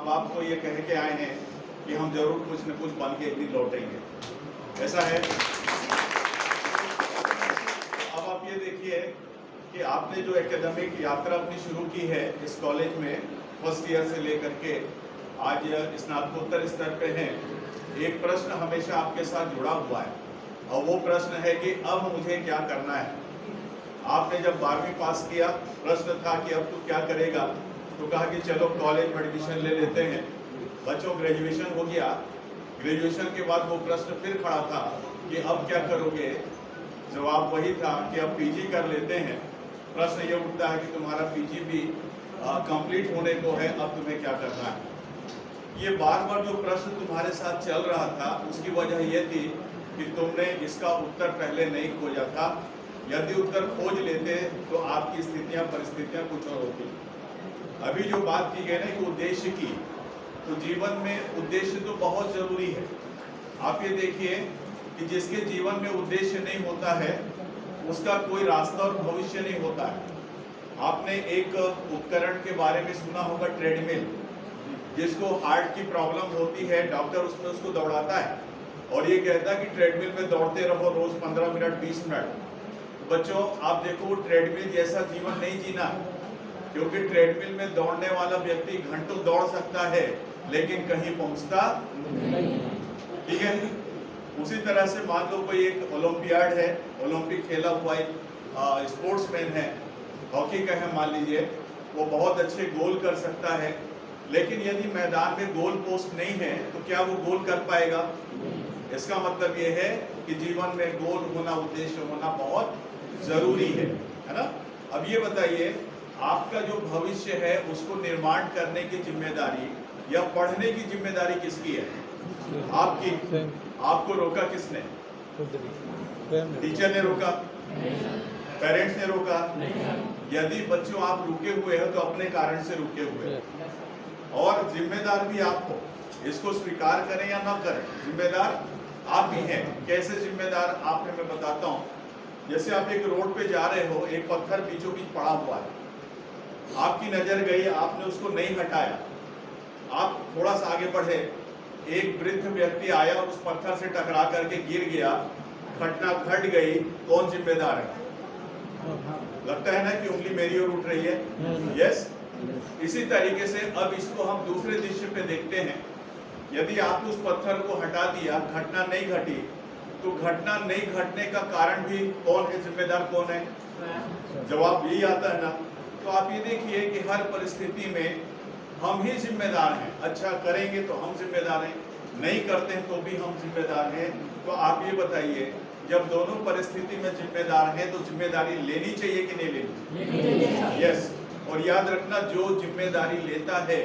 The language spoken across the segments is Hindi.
बाप तो ये कह के आए हैं कि हम जरूर कुछ न कुछ बन के एक दिन लौटेंगे, ऐसा है। अब आप ये देखिए कि आपने जो एकेडमिक यात्रा अपनी शुरू की है इस कॉलेज में, फर्स्ट ईयर से लेकर के आज स्नातकोत्तर स्तर पे हैं, एक प्रश्न हमेशा आपके साथ जुड़ा हुआ है और वो प्रश्न है कि अब मुझे क्या करना है। आपने जब 12वीं पास किया, प्रश्न था कि अब तू क्या करेगा, तो कहा कि चलो कॉलेज में एडमिशन ले लेते हैं। बच्चों ग्रेजुएशन हो गया, ग्रेजुएशन के बाद वो प्रश्न फिर खड़ा था कि अब क्या करोगे। जवाब वही था कि अब पीजी कर लेते हैं। प्रश्न ये उठता है कि तुम्हारा पीजी भी कंप्लीट होने को है, अब तुम्हें क्या करना है। ये बार बार जो प्रश्न तुम्हारे साथ चल रहा था उसकी वजह ये थी कि तुमने इसका उत्तर पहले नहीं खोजा था। यदि उत्तर खोज लेते तो आपकी स्थितियां परिस्थितियां कुछ और होती। अभी जो बात की गई ना कि उद्देश्य की, तो जीवन में उद्देश्य तो बहुत जरूरी है। आप ये देखिए कि जिसके जीवन में उद्देश्य नहीं होता है उसका कोई रास्ता और भविष्य नहीं होता है। आपने एक उपकरण के बारे में सुना होगा, ट्रेडमिल, जिसको हार्ट की प्रॉब्लम होती है, डॉक्टर उसमें उसको दौड़ाता है और ये कहता है कि ट्रेडमिल में दौड़ते रहो रोज 15 मिनट 20 मिनट। बच्चों आप देखो, ट्रेडमिल जैसा जीवन नहीं जीना, क्योंकि ट्रेडमिल में दौड़ने वाला व्यक्ति घंटों दौड़ सकता है लेकिन कहीं पहुंचता नहीं, ठीक है। उसी तरह से मान लो कोई एक ओलंपियाड है, ओलंपिक खेला हुआ एक स्पोर्ट्समैन है, हॉकी का है मान लीजिए, वो बहुत अच्छे गोल कर सकता है, लेकिन यदि मैदान में गोल पोस्ट नहीं है तो क्या वो गोल कर पाएगा। इसका मतलब ये है कि जीवन में गोल होना, उद्देश्य होना बहुत जरूरी है ना। अब ये बताइए, आपका जो भविष्य है उसको निर्माण करने की जिम्मेदारी या पढ़ने की जिम्मेदारी किसकी है? आपकी। आपको रोका किसने? टीचर ने रोका? पेरेंट्स ने रोका? यदि बच्चों आप रुके हुए हो तो अपने कारण से रुके हुए हो और जिम्मेदार भी आप हो। इसको स्वीकार करें या ना करें, जिम्मेदार आप ही हैं। कैसे जिम्मेदार आपने, मैं बताता हूँ। जैसे आप एक रोड पे जा रहे हो, एक पत्थर बीचों बीच पड़ा हुआ है, आपकी नजर गई, आपने उसको नहीं हटाया, आप थोड़ा सा आगे बढ़े, एक वृद्ध व्यक्ति आया और उस पत्थर से टकरा करके गिर गया, घटना घट गई, कौन जिम्मेदार है? लगता है ना कि उंगली मेरी ओर उठ रही है, यस। इसी तरीके से अब इसको हम दूसरे दृश्य पे देखते हैं। यदि आपने उस पत्थर को हटा दिया, घटना नहीं घटी, तो घटना नहीं घटने का कारण भी कौन है, जिम्मेदार कौन है? जवाब यही आता है ना। तो आप ये देखिए कि हर परिस्थिति में हम ही जिम्मेदार हैं। अच्छा करेंगे तो हम जिम्मेदार हैं, नहीं करते हैं तो भी हम जिम्मेदार हैं। तो आप ये बताइए, जब दोनों परिस्थिति में जिम्मेदार हैं तो जिम्मेदारी लेनी चाहिए कि नहीं लेनी? यस। और याद रखना, जो जिम्मेदारी लेता है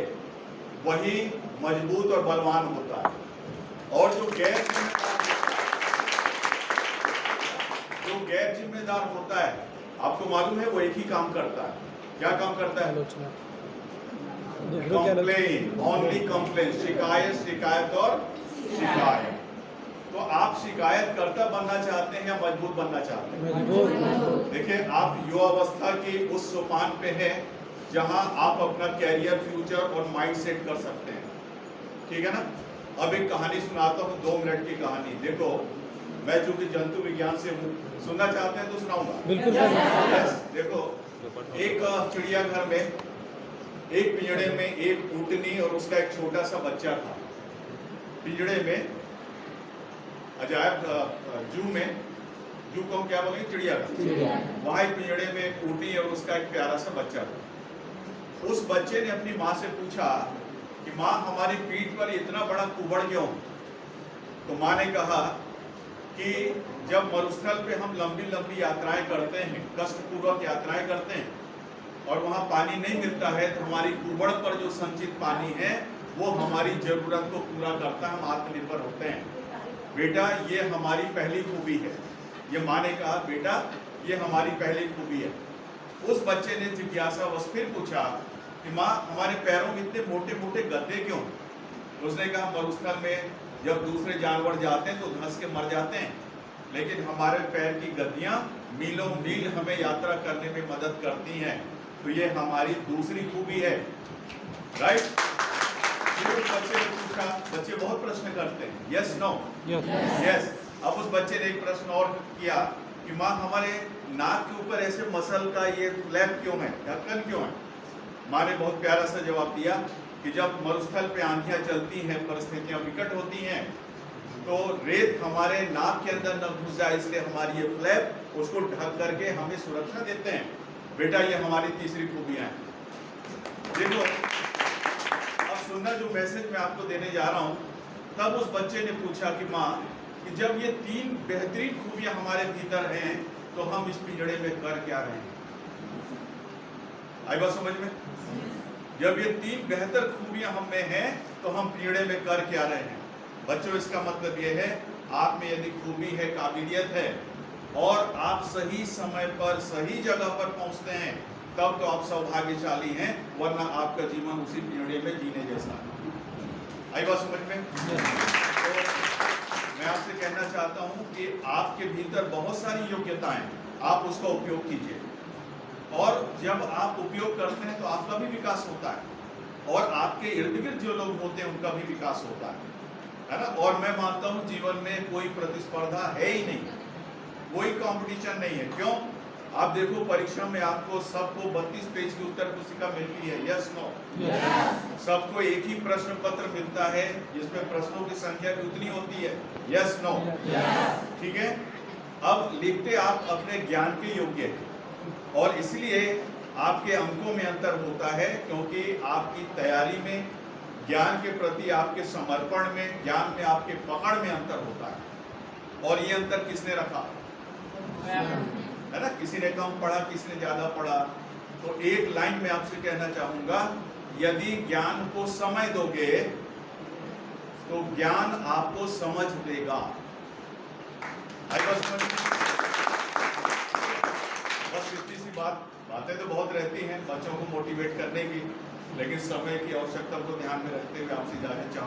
वही मजबूत और बलवान होता है, और जो गैर जिम्मेदार होता है, आपको मालूम है वो एक ही काम करता है। क्या काम करता है? कंप्लेन, ओनली कंप्लेन, शिकायत शिकायत और शिकायत। तो आप शिकायत करता बनना चाहते हैं या मजबूत बनना चाहते हैं? देखिए, आप युवावस्था की उस सोपान पे हैं जहां आप अपना कैरियर, फ्यूचर और माइंड सेट कर सकते हैं, ठीक है ना। अब एक कहानी सुनाता हूँ, 2 मिनट की कहानी। देखो, मैं चूंकि जंतु विज्ञान से हूँ, सुनना चाहते हैं तो सुनाऊंगा। बिल्कुल। देखो, एक चिड़ियाघर में एक पिंजड़े में एक ऊँटनी और उसका एक छोटा सा बच्चा था। पिंजड़े में, अजायब जू में, जू को क्या बोलेंगे, चिड़ियाघर, वहाँ एक पिंजड़े में एक ऊँटनी और उसका एक प्यारा सा बच्चा था। उस बच्चे ने अपनी माँ से पूछा कि माँ, हमारी पीठ पर इतना बड़ा कुबड़ क्यों? तो माँ ने कहा कि जब मरुस्थल पे हम लंबी लंबी यात्राएं करते हैं, कष्टपूर्वक यात्राएं करते हैं और वहाँ पानी नहीं मिलता है, तो हमारी कुबड़ पर जो संचित पानी है वो हमारी जरूरत को पूरा करता है, हम आत्मनिर्भर होते हैं। बेटा, ये हमारी पहली खूबी है। ये माँ ने कहा, बेटा ये हमारी पहली खूबी है। उस बच्चे ने जिज्ञासावश फिर पूछा कि माँ, हमारे पैरों में इतने मोटे मोटे गद्दे क्यों? उसने कहा, मरुस्थल में जब दूसरे जानवर जाते हैं तो धंस के मर जाते हैं, लेकिन हमारे पैर की गद्दियाँ मीलों मील हमें यात्रा करने में मदद करती हैं, तो ये हमारी दूसरी खूबी है। राइट? बच्चे बहुत प्रश्न करते हैं, यस नो यस यस। अब उस बच्चे ने एक प्रश्न और किया कि माँ हमारे नाक के ऊपर ऐसे मसल का ये फ्लैप क्यों है, ढक्कन क्यों है? माँ ने बहुत प्यारा सा जवाब दिया कि जब मरुस्थल पे आंधियां चलती हैं, परिस्थितियां विकट होती हैं, तो रेत हमारे नाक के अंदर न घुस जाए, इसलिए हमारी ये फ्लैप उसको ढक करके हमें सुरक्षा देते हैं। बेटा ये हमारी तीसरी खूबियां हैं। देखो अब सुनना जो मैसेज मैं आपको देने जा रहा हूं। तब उस बच्चे ने पूछा कि माँ कि जब ये 3 बेहतरीन खूबियां हमारे भीतर हैं तो हम इस पिंजड़े में कर क्या रहे हैं? आई बात समझ में? जब ये 3 बेहतर खूबियां हम में हैं तो हम पिंजड़े में कर क्या रहे हैं? बच्चों इसका मतलब ये है, आप में यदि खूबी है, काबिलियत है और आप सही समय पर सही जगह पर पहुंचते हैं, तब तो आप सौभाग्यशाली हैं, वरना आपका जीवन उसी पिंजड़े में जीने जैसा है। आई बात समझ में? तो मैं आपसे कहना चाहता हूं कि आपके भीतर बहुत सारी योग्यताएं, आप उसका उपयोग कीजिए, और जब आप उपयोग करते हैं तो आपका भी विकास होता है और आपके इर्द गिर्द जो लोग होते हैं उनका भी विकास होता है ना। और मैं मानता हूं जीवन में कोई प्रतिस्पर्धा है ही नहीं, कोई कंपटीशन नहीं है। क्यों? आप देखो परीक्षा में आपको सबको 32 पेज की उत्तर पुस्तिका मिलती है, यस नो? सबको एक ही प्रश्न पत्र मिलता है जिसमें प्रश्नों की संख्या भी उतनी होती है, यस नो? ठीक है। अब लिखते आप अपने ज्ञान के योग्य हैं और इसलिए आपके अंकों में अंतर होता है, क्योंकि आपकी तैयारी में, ज्ञान के प्रति आपके समर्पण में, ज्ञान में आपके पकड़ में अंतर होता है। और ये अंतर किसने रखा है ना? किसी ने कम पढ़ा, किसी ने ज्यादा पढ़ा। तो एक लाइन में आपसे कहना चाहूंगा, यदि ज्ञान को समय दोगे तो ज्ञान आपको समझ देगा। बस इतनी सी बातें तो बहुत रहती हैं बच्चों को मोटिवेट करने की, लेकिन समय की आवश्यकता को ध्यान में रखते हुए आपसे जाना चाहूँगा।